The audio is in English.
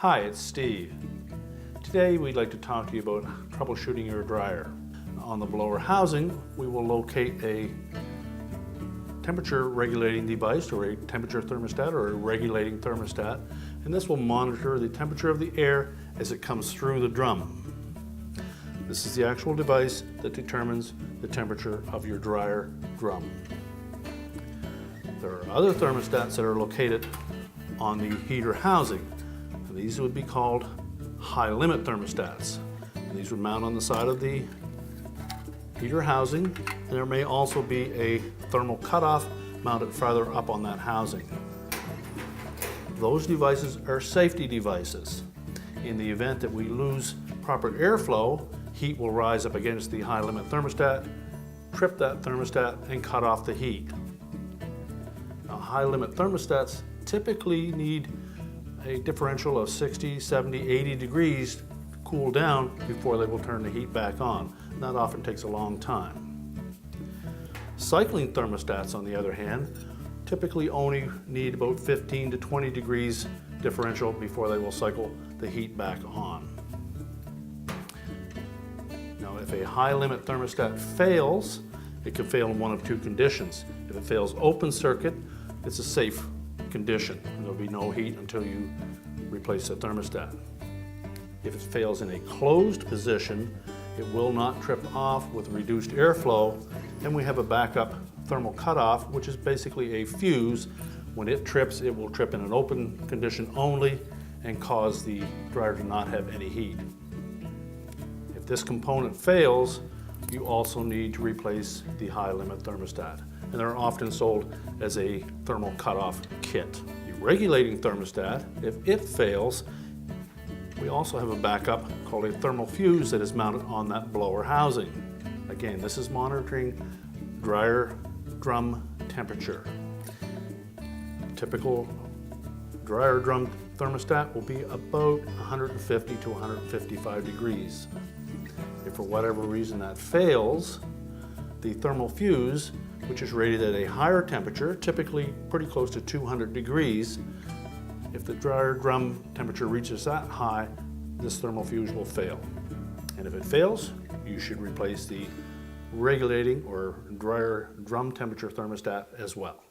Hi, it's Steve. Today we'd like to talk to you about troubleshooting your dryer. On the blower housing, we will locate a temperature regulating device or a temperature thermostat or a regulating thermostat, and this will monitor the temperature of the air as it comes through the drum. This is the actual device that determines the temperature of your dryer drum. There are other thermostats that are located on the heater housing. These would be called high limit thermostats. These would mount on the side of the heater housing, and there may also be a thermal cutoff mounted farther up on that housing. Those devices are safety devices. In the event that we lose proper airflow, heat will rise up against the high limit thermostat, trip that thermostat, and cut off the heat. Now, high limit thermostats typically need a differential of 60, 70, 80 degrees to cool down before they will turn the heat back on. And that often takes a long time. Cycling thermostats, on the other hand, typically only need about 15 to 20 degrees differential before they will cycle the heat back on. Now, if a high limit thermostat fails, it could fail in one of two conditions. If it fails open circuit, it's a safe condition. There'll be no heat until you replace the thermostat. If it fails in a closed position, it will not trip off with reduced airflow, and we have a backup thermal cutoff, which is basically a fuse. When it trips, it will trip in an open condition only and cause the dryer to not have any heat. If this component fails, you also need to replace the high limit thermostat, and they're often sold as a thermal cutoff kit. The regulating thermostat, if it fails, we also have a backup called a thermal fuse that is mounted on that blower housing. Again, this is monitoring dryer drum temperature. Typical dryer drum thermostat will be about 150 to 155 degrees. If for whatever reason that fails, the thermal fuse, which is rated at a higher temperature, typically pretty close to 200 degrees, if the dryer drum temperature reaches that high, this thermal fuse will fail. And if it fails, you should replace the regulating or dryer drum temperature thermostat as well.